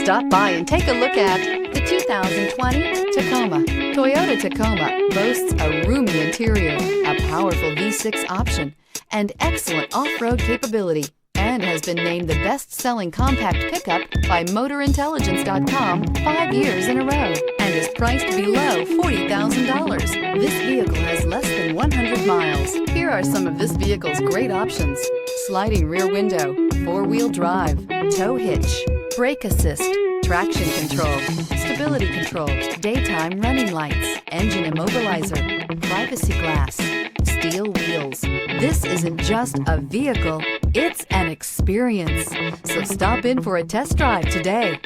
Stop by and take a look at the 2020 Tacoma. Toyota Tacoma boasts a roomy interior, a powerful V6 option, and excellent off-road capability, and has been named the best-selling compact pickup by MotorIntelligence.com 5 years in a row, and is priced below $40,000. This vehicle has less than 100 miles. Here are some of this vehicle's great options: sliding rear window, 4-wheel drive, tow hitch, brake assist, traction control, stability control, daytime running lights, engine immobilizer, privacy glass, steel wheels. This isn't just a vehicle, it's an experience. So stop in for a test drive today.